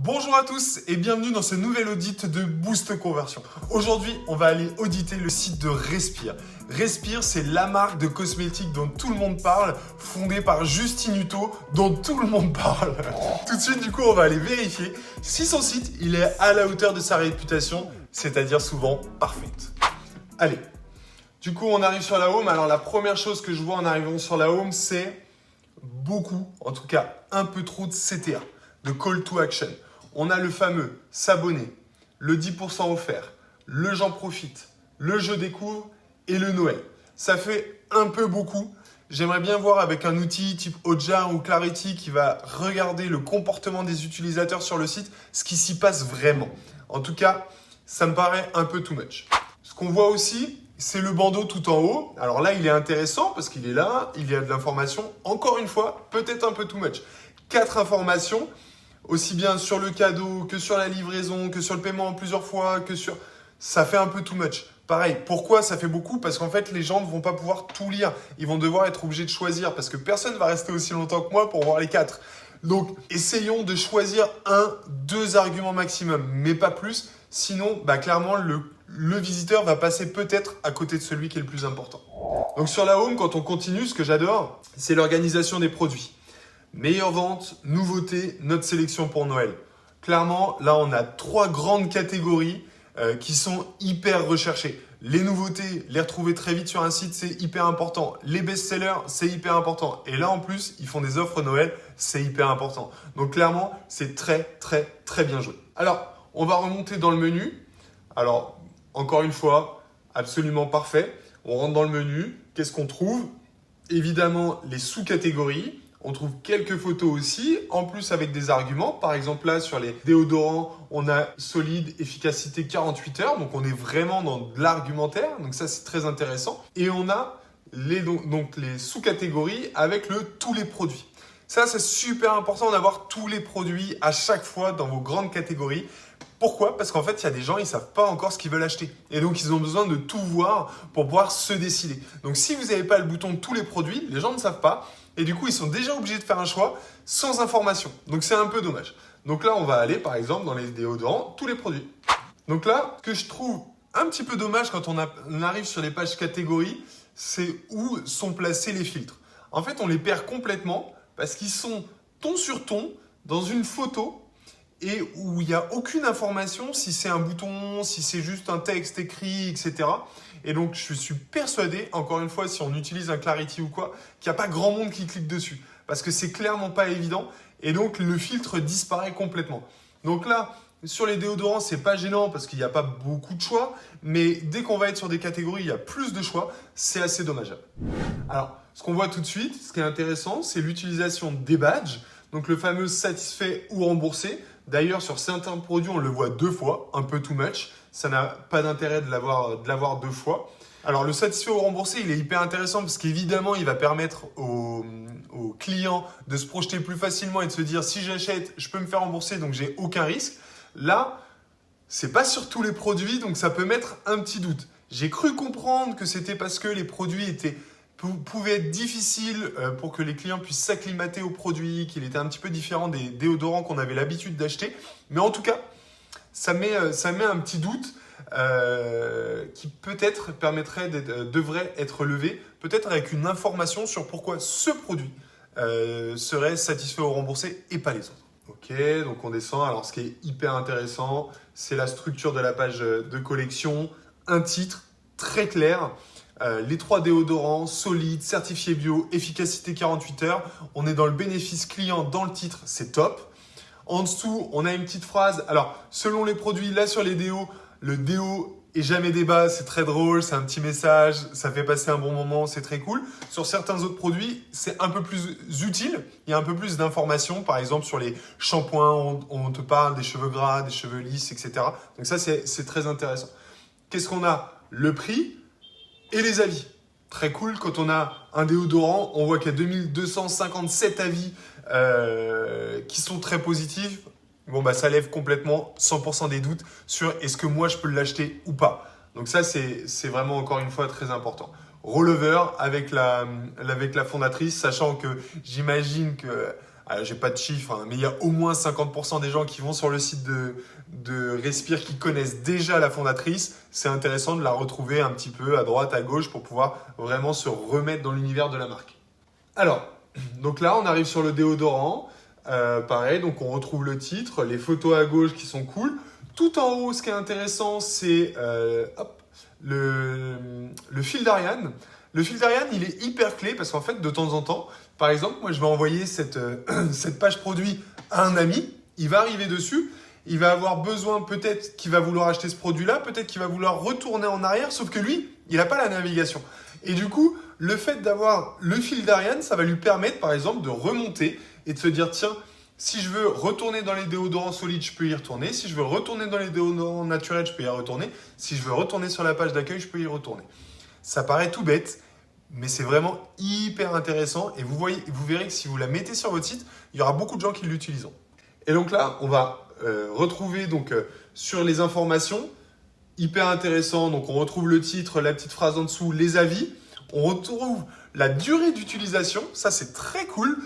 Bonjour à tous et bienvenue dans ce nouvel audit de Boost Conversion. Aujourd'hui, on va aller auditer le site de Respire. Respire, c'est la marque de cosmétiques dont tout le monde parle, fondée par Justine Hutto, dont tout le monde parle. Tout de suite, du coup, on va aller vérifier si son site il est à la hauteur de sa réputation, c'est-à-dire souvent parfaite. Allez, du coup, on arrive sur la home. Alors, la première chose que je vois en arrivant sur la home, c'est beaucoup, en tout cas un peu trop de CTA, de call to action. On a le fameux s'abonner, le 10% offert, le j'en profite, le je découvre et le Noël. Ça fait un peu beaucoup. J'aimerais bien voir avec un outil type Hotjar ou Clarity qui va regarder le comportement des utilisateurs sur le site, ce qui s'y passe vraiment. En tout cas, ça me paraît un peu too much. Ce qu'on voit aussi, c'est le bandeau tout en haut. Alors là, il est intéressant parce qu'il est là, il y a de l'information. Encore une fois, peut-être un peu too much. 4 informations. Aussi bien sur le cadeau, que sur la livraison, que sur le paiement en plusieurs fois, que sur... Ça fait un peu too much. Pareil, pourquoi ça fait beaucoup? Parce qu'en fait, les gens ne vont pas pouvoir tout lire. Ils vont devoir être obligés de choisir parce que personne ne va rester aussi longtemps que moi pour voir les 4. Donc, essayons de choisir 2 arguments maximum, mais pas plus. Sinon, clairement, le visiteur va passer peut-être à côté de celui qui est le plus important. Donc, sur la home, quand on continue, ce que j'adore, c'est l'organisation des produits. Meilleure vente, nouveauté, notre sélection pour Noël. Clairement, là, on a 3 grandes catégories qui sont hyper recherchées. Les nouveautés, les retrouver très vite sur un site, c'est hyper important. Les best-sellers, c'est hyper important. Et là, en plus, ils font des offres Noël, c'est hyper important. Donc, clairement, c'est très, très, très bien joué. Alors, on va remonter dans le menu. Alors, encore une fois, absolument parfait. On rentre dans le menu. Qu'est-ce qu'on trouve? Évidemment, les sous-catégories. On trouve quelques photos aussi, en plus avec des arguments. Par exemple, là, sur les déodorants, on a solide, efficacité 48 heures. Donc, on est vraiment dans de l'argumentaire. Donc, ça, c'est très intéressant. Et on a les sous-catégories avec tous les produits. Ça, c'est super important d'avoir tous les produits à chaque fois dans vos grandes catégories. Pourquoi? Parce qu'en fait, il y a des gens, ils ne savent pas encore ce qu'ils veulent acheter. Et donc, ils ont besoin de tout voir pour pouvoir se décider. Donc, si vous n'avez pas le bouton tous les produits, les gens ne savent pas. Et du coup, ils sont déjà obligés de faire un choix sans information. Donc, c'est un peu dommage. Donc là, on va aller, par exemple, dans les déodorants, tous les produits. Donc là, ce que je trouve un petit peu dommage quand on arrive sur les pages catégories, c'est où sont placés les filtres. En fait, on les perd complètement parce qu'ils sont ton sur ton dans une photo et où il n'y a aucune information si c'est un bouton, si c'est juste un texte écrit, etc. Et donc, je suis persuadé, encore une fois, si on utilise un Clarity ou quoi, qu'il n'y a pas grand monde qui clique dessus. Parce que c'est clairement pas évident. Et donc, le filtre disparaît complètement. Donc là, sur les déodorants, c'est pas gênant parce qu'il n'y a pas beaucoup de choix. Mais dès qu'on va être sur des catégories, il y a plus de choix. C'est assez dommageable. Alors, ce qu'on voit tout de suite, ce qui est intéressant, c'est l'utilisation des badges. Donc, le fameux satisfait ou remboursé. D'ailleurs, sur certains produits, on le voit 2 fois, un peu too much. Ça n'a pas d'intérêt de l'avoir 2 fois. Alors, le satisfait ou remboursé, il est hyper intéressant parce qu'évidemment, il va permettre aux clients de se projeter plus facilement et de se dire si j'achète, je peux me faire rembourser, donc j'ai aucun risque. Là, c'est pas sur tous les produits, donc ça peut mettre un petit doute. J'ai cru comprendre que c'était parce que les produits pouvaient être difficiles pour que les clients puissent s'acclimater aux produits, qu'il était un petit peu différent des déodorants qu'on avait l'habitude d'acheter. Mais en tout cas, ça met un petit doute qui peut-être devrait être levé, peut-être avec une information sur pourquoi ce produit serait satisfait ou remboursé et pas les autres. Ok, donc on descend. Alors, ce qui est hyper intéressant, c'est la structure de la page de collection. Un titre très clair. Les 3 déodorants, solides, certifiés bio, efficacité 48 heures. On est dans le bénéfice client dans le titre, c'est top. En dessous, on a une petite phrase. Alors, selon les produits, là sur les déos, le déo est jamais débat, c'est très drôle, c'est un petit message, ça fait passer un bon moment, c'est très cool. Sur certains autres produits, c'est un peu plus utile, il y a un peu plus d'informations. Par exemple, sur les shampoings, on te parle des cheveux gras, des cheveux lisses, etc. Donc ça, c'est très intéressant. Qu'est-ce qu'on a? Le prix et les avis. Très cool, quand on a un déodorant, on voit qu'il y a 2257 avis qui sont très positifs. Bon, ça lève complètement 100% des doutes sur est-ce que moi je peux l'acheter ou pas. Donc ça, c'est vraiment encore une fois très important. Rollover avec la fondatrice, sachant que j'imagine que j'ai pas de chiffres, hein, mais il y a au moins 50% des gens qui vont sur le site de Respire qui connaissent déjà la fondatrice. C'est intéressant de la retrouver un petit peu à droite, à gauche pour pouvoir vraiment se remettre dans l'univers de la marque. Alors, donc là, on arrive sur le déodorant. Pareil, donc on retrouve le titre, les photos à gauche qui sont cool. Tout en haut, ce qui est intéressant, c'est le fil d'Ariane. Le fil d'Ariane, il est hyper clé parce qu'en fait, de temps en temps, par exemple, moi, je vais envoyer cette page produit à un ami. Il va arriver dessus. Il va avoir besoin, peut-être qu'il va vouloir acheter ce produit-là, peut-être qu'il va vouloir retourner en arrière, sauf que lui, il n'a pas la navigation. Et du coup, le fait d'avoir le fil d'Ariane, ça va lui permettre, par exemple, de remonter et de se dire, tiens, si je veux retourner dans les déodorants solides, je peux y retourner. Si je veux retourner dans les déodorants naturels, je peux y retourner. Si je veux retourner sur la page d'accueil, je peux y retourner. Ça paraît tout bête, mais c'est vraiment hyper intéressant. Et vous verrez que si vous la mettez sur votre site, il y aura beaucoup de gens qui l'utiliseront. Et donc là, on va retrouver sur les informations, hyper intéressant. Donc on retrouve le titre, la petite phrase en dessous, les avis. On retrouve la durée d'utilisation. Ça, c'est très cool.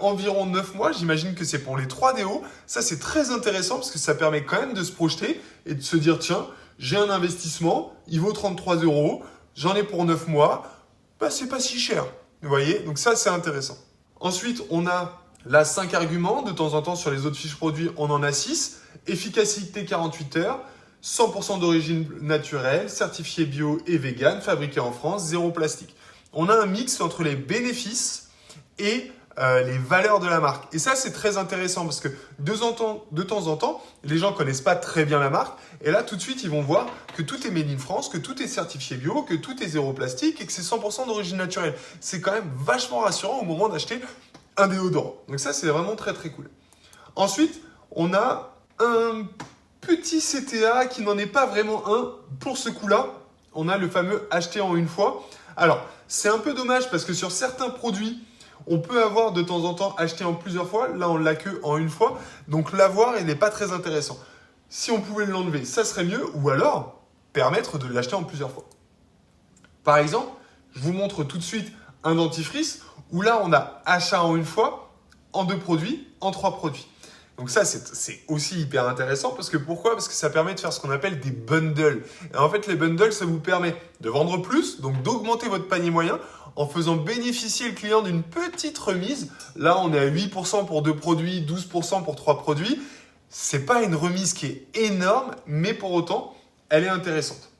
Environ 9 mois. J'imagine que c'est pour les 3 déos. Ça, c'est très intéressant parce que ça permet quand même de se projeter et de se dire, tiens, j'ai un investissement, il vaut 33 €. J'en ai pour 9 mois. Bah, c'est pas si cher. Vous voyez? Donc ça, c'est intéressant. Ensuite, on a là 5 arguments. De temps en temps, sur les autres fiches produits, on en a 6. Efficacité 48 heures. 100% d'origine naturelle, certifié bio et vegan, fabriqué en France, zéro plastique. On a un mix entre les bénéfices et les valeurs de la marque. Et ça, c'est très intéressant parce que de temps en temps, les gens ne connaissent pas très bien la marque. Et là, tout de suite, ils vont voir que tout est made in France, que tout est certifié bio, que tout est zéro plastique et que c'est 100% d'origine naturelle. C'est quand même vachement rassurant au moment d'acheter un déodorant. Donc ça, c'est vraiment très, très cool. Ensuite, on a un petit CTA qui n'en est pas vraiment un. Pour ce coup-là, on a le fameux acheter en une fois. Alors, c'est un peu dommage parce que sur certains produits, on peut avoir de temps en temps acheté en plusieurs fois. Là, on l'a que en une fois. Donc, l'avoir, il n'est pas très intéressant. Si on pouvait l'enlever, ça serait mieux. Ou alors, permettre de l'acheter en plusieurs fois. Par exemple, je vous montre tout de suite un dentifrice où là, on a achat en une fois, en 2 produits, en 3 produits. Donc ça, c'est aussi hyper intéressant parce que pourquoi? Parce que ça permet de faire ce qu'on appelle des bundles. Et en fait, les bundles, ça vous permet de vendre plus, donc d'augmenter votre panier moyen en faisant bénéficier le client d'une petite remise. Là, on est à 8% pour 2 produits, 12% pour 3 produits. C'est pas une remise qui est énorme, mais pour autant, elle est intéressante.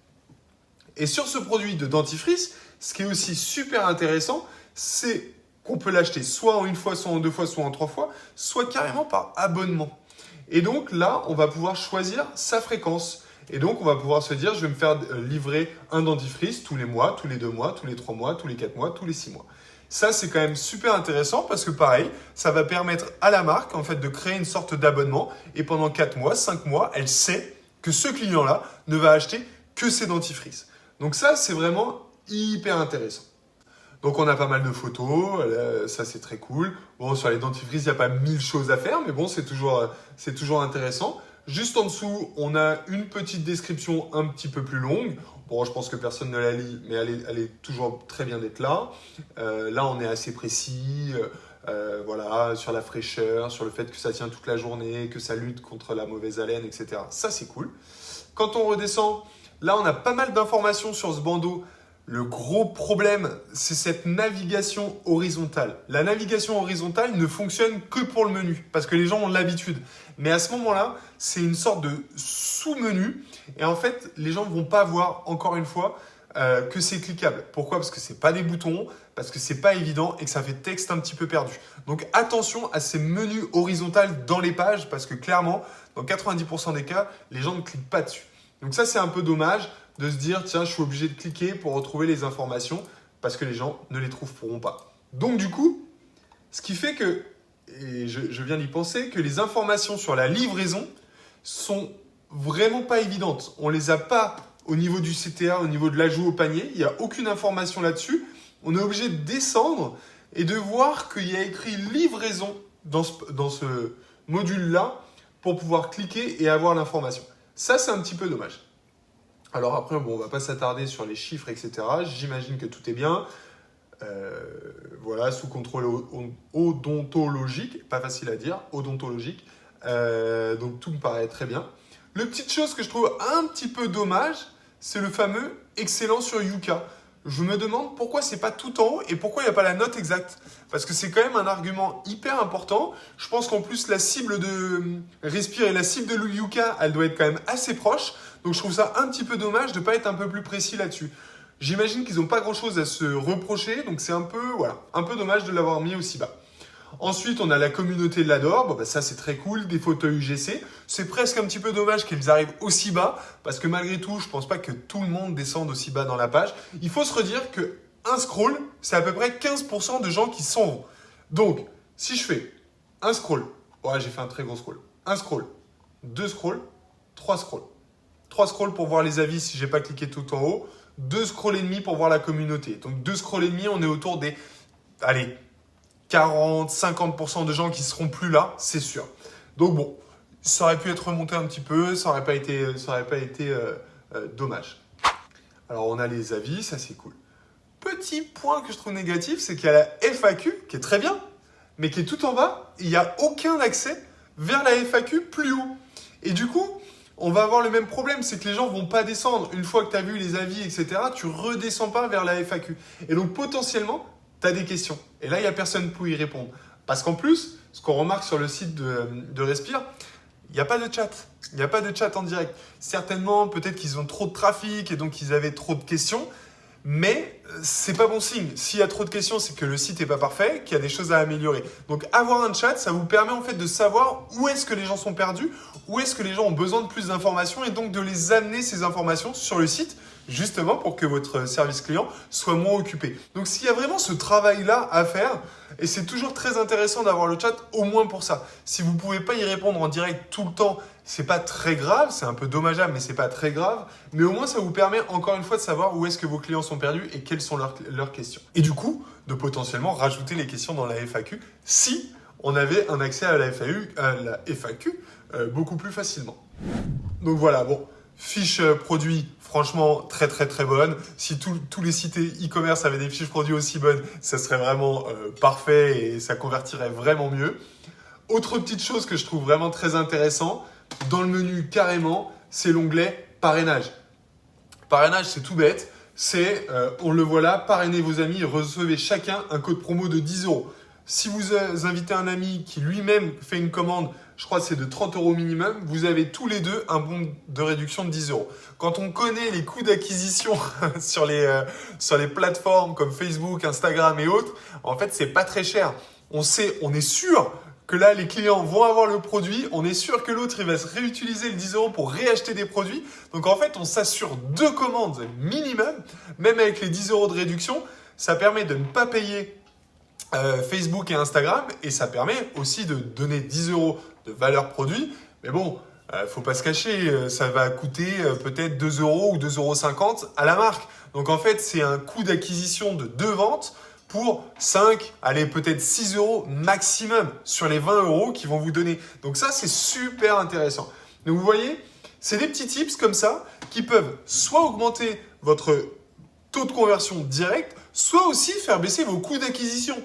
Et sur ce produit de dentifrice, ce qui est aussi super intéressant, c'est qu'on peut l'acheter soit en une fois, soit en 2 fois, soit en 3 fois, soit carrément par abonnement. Et donc là, on va pouvoir choisir sa fréquence. Et donc, on va pouvoir se dire, je vais me faire livrer un dentifrice tous les mois, tous les 2 mois, tous les 3 mois, tous les 4 mois, tous les 6 mois. Ça, c'est quand même super intéressant parce que pareil, ça va permettre à la marque en fait, de créer une sorte d'abonnement. Et pendant 4 mois, 5 mois, elle sait que ce client-là ne va acheter que ses dentifrices. Donc ça, c'est vraiment hyper intéressant. Donc on a pas mal de photos, ça c'est très cool. Bon, sur les dentifrices, il n'y a pas 1000 choses à faire, mais bon, c'est toujours intéressant. Juste en dessous, on a une petite description un petit peu plus longue. Bon, je pense que personne ne la lit, mais elle est toujours très bien d'être là. Là, on est assez précis, voilà, sur la fraîcheur, sur le fait que ça tient toute la journée, que ça lutte contre la mauvaise haleine, etc. Ça, c'est cool. Quand on redescend, là, on a pas mal d'informations sur ce bandeau. Le gros problème, c'est cette navigation horizontale. La navigation horizontale ne fonctionne que pour le menu, parce que les gens ont l'habitude. Mais à ce moment-là, c'est une sorte de sous-menu. Et en fait, les gens ne vont pas voir, encore une fois, que c'est cliquable. Pourquoi? Parce que ce n'est pas des boutons, parce que ce n'est pas évident et que ça fait texte un petit peu perdu. Donc attention à ces menus horizontaux dans les pages, parce que clairement, dans 90% des cas, les gens ne cliquent pas dessus. Donc ça, c'est un peu dommage de se dire, tiens, je suis obligé de cliquer pour retrouver les informations parce que les gens ne les trouveront pas. Donc du coup, ce qui fait que, et je viens d'y penser, que les informations sur la livraison sont vraiment pas évidentes. On les a pas au niveau du CTA, au niveau de l'ajout au panier. Il n'y a aucune information là-dessus. On est obligé de descendre et de voir qu'il y a écrit livraison dans ce module-là pour pouvoir cliquer et avoir l'information. Ça, c'est un petit peu dommage. Alors après, bon, on ne va pas s'attarder sur les chiffres, etc. J'imagine que tout est bien. Voilà, sous contrôle odontologique, pas facile à dire, odontologique. Donc tout me paraît très bien. Le petite chose que je trouve un petit peu dommage, c'est le fameux excellent sur Yuka. Je me demande pourquoi c'est pas tout en haut et pourquoi il n'y a pas la note exacte. Parce que c'est quand même un argument hyper important. Je pense qu'en plus la cible de Respire et la cible de Yuka, elle doit être quand même assez proche. Donc je trouve ça un petit peu dommage de ne pas être un peu plus précis là-dessus. J'imagine qu'ils n'ont pas grand-chose à se reprocher, donc c'est un peu dommage de l'avoir mis aussi bas. Ensuite, on a la communauté de l'adore. Bon, bah, ça, c'est très cool. Des fauteuils UGC. C'est presque un petit peu dommage qu'ils arrivent aussi bas parce que malgré tout, je pense pas que tout le monde descende aussi bas dans la page. Il faut se redire que un scroll, c'est à peu près 15% de gens qui s'en vont. Donc, si je fais un scroll, ouais, j'ai fait un très gros scroll. Un scroll, deux scrolls, trois scrolls. Trois scrolls pour voir les avis si j'ai pas cliqué tout en haut. Deux scrolls et demi pour voir la communauté. Donc, deux scrolls et demi, on est autour des... Allez, 40-50% de gens qui seront plus là, c'est sûr. Donc bon, ça aurait pu être remonté un petit peu, ça n'aurait pas été dommage. Alors on a les avis, ça c'est cool. Petit point que je trouve négatif, c'est qu'il y a la FAQ, qui est très bien, mais qui est tout en bas, il n'y a aucun accès vers la FAQ plus haut. Et du coup, on va avoir le même problème, c'est que les gens ne vont pas descendre. Une fois que tu as vu les avis, etc., tu ne redescends pas vers la FAQ. Et donc potentiellement, tu as des questions. Et là, il n'y a personne pour y répondre. Parce qu'en plus, ce qu'on remarque sur le site de Respire, il n'y a pas de chat. Il n'y a pas de chat en direct. Certainement, peut-être qu'ils ont trop de trafic et donc ils avaient trop de questions. Mais c'est pas bon signe. S'il y a trop de questions, c'est que le site n'est pas parfait, qu'il y a des choses à améliorer. Donc avoir un chat, ça vous permet en fait de savoir où est-ce que les gens sont perdus, où est-ce que les gens ont besoin de plus d'informations et donc de les amener ces informations sur le site, justement pour que votre service client soit moins occupé. Donc s'il y a vraiment ce travail-là à faire, et c'est toujours très intéressant d'avoir le chat au moins pour ça. Si vous ne pouvez pas y répondre en direct tout le temps, c'est pas très grave, c'est un peu dommageable, mais c'est pas très grave. Mais au moins, ça vous permet encore une fois de savoir où est-ce que vos clients sont perdus et quelles sont leurs questions. Et du coup, de potentiellement rajouter les questions dans la FAQ si on avait un accès à la FAQ beaucoup plus facilement. Donc voilà, bon, fiche produit, franchement très très très bonne. Si tous les sites e-commerce avaient des fiches produits aussi bonnes, ça serait vraiment parfait et ça convertirait vraiment mieux. Autre petite chose que je trouve vraiment très intéressant, dans le menu carrément, c'est l'onglet parrainage. Parrainage, c'est tout bête. C'est, on le voit là, parrainez vos amis et recevez chacun un code promo de 10 €. Si vous invitez un ami qui lui-même fait une commande, je crois que c'est de 30 € minimum, vous avez tous les deux un bon de réduction de 10 €. Quand on connaît les coûts d'acquisition sur les plateformes comme Facebook, Instagram et autres, en fait, c'est pas très cher. On est sûr que là, les clients vont avoir le produit. On est sûr que l'autre, il va se réutiliser le 10 € pour réacheter des produits. Donc, en fait, on s'assure 2 commandes minimum. Même avec les 10 € de réduction, ça permet de ne pas payer Facebook et Instagram. Et ça permet aussi de donner 10 € de valeur produit. Mais bon, faut pas se cacher, ça va coûter peut-être 2 € ou 2,50 € à la marque. Donc, en fait, c'est un coût d'acquisition de 2 ventes pour 5, allez peut-être 6 € maximum sur les 20 € qu'ils vont vous donner. Donc ça, c'est super intéressant. Donc vous voyez, c'est des petits tips comme ça qui peuvent soit augmenter votre taux de conversion direct, soit aussi faire baisser vos coûts d'acquisition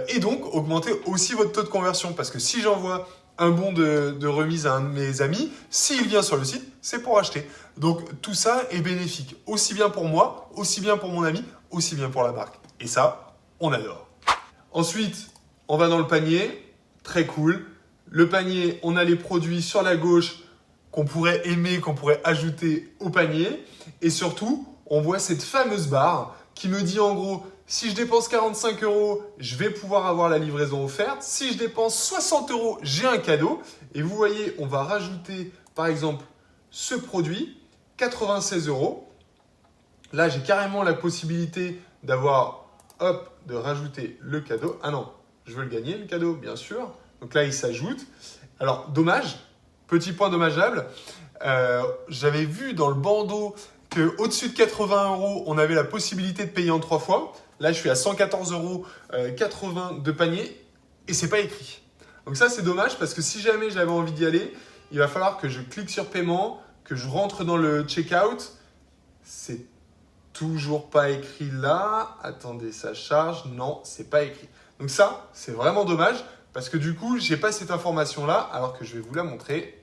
et donc augmenter aussi votre taux de conversion. Parce que si j'envoie un bon de remise à un de mes amis, s'il vient sur le site, c'est pour acheter. Donc tout ça est bénéfique, aussi bien pour moi, aussi bien pour mon ami, aussi bien pour la marque. Et ça, on adore. Ensuite, on va dans le panier. Très cool. Le panier, on a les produits sur la gauche qu'on pourrait aimer, qu'on pourrait ajouter au panier. Et surtout, on voit cette fameuse barre qui me dit en gros, si je dépense 45 €, je vais pouvoir avoir la livraison offerte. Si je dépense 60 €, j'ai un cadeau. Et vous voyez, on va rajouter par exemple ce produit, 96 €. Là, j'ai carrément la possibilité d'avoir de rajouter le cadeau. Ah non, je veux le gagner, le cadeau, bien sûr. Donc là, il s'ajoute. Alors, dommage, petit point dommageable. J'avais vu dans le bandeau qu'au-dessus de 80 €, on avait la possibilité de payer en 3 fois. Là, je suis à 114,80 € de panier et c'est pas écrit. Donc ça, c'est dommage parce que si jamais j'avais envie d'y aller, il va falloir que je clique sur paiement, que je rentre dans le checkout. C'est toujours pas écrit là. Attendez, ça charge. Non, c'est pas écrit. Donc ça, c'est vraiment dommage parce que du coup, j'ai pas cette information-là alors que je vais vous la montrer.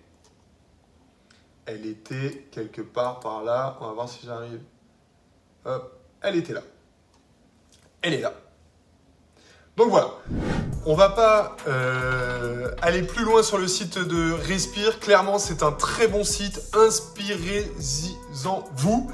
Elle était quelque part par là. On va voir si j'arrive. Hop, elle était là. Elle est là. Donc voilà. On va pas aller plus loin sur le site de Respire. Clairement, c'est un très bon site. Inspirez-en vous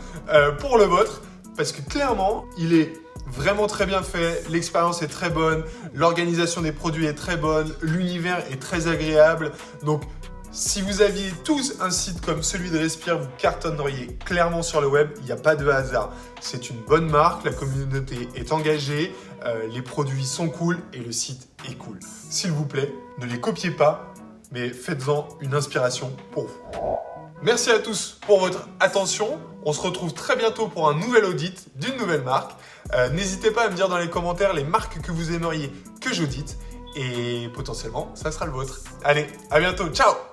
pour le vôtre. Parce que clairement, il est vraiment très bien fait. L'expérience est très bonne. L'organisation des produits est très bonne. L'univers est très agréable. Donc, si vous aviez tous un site comme celui de Respire, vous cartonneriez clairement sur le web. Il n'y a pas de hasard. C'est une bonne marque, la communauté est engagée, les produits sont cool et le site est cool. S'il vous plaît, ne les copiez pas, mais faites-en une inspiration pour vous. Merci à tous pour votre attention. On se retrouve très bientôt pour un nouvel audit d'une nouvelle marque. N'hésitez pas à me dire dans les commentaires les marques que vous aimeriez que j'audite et potentiellement, ça sera le vôtre. Allez, à bientôt. Ciao!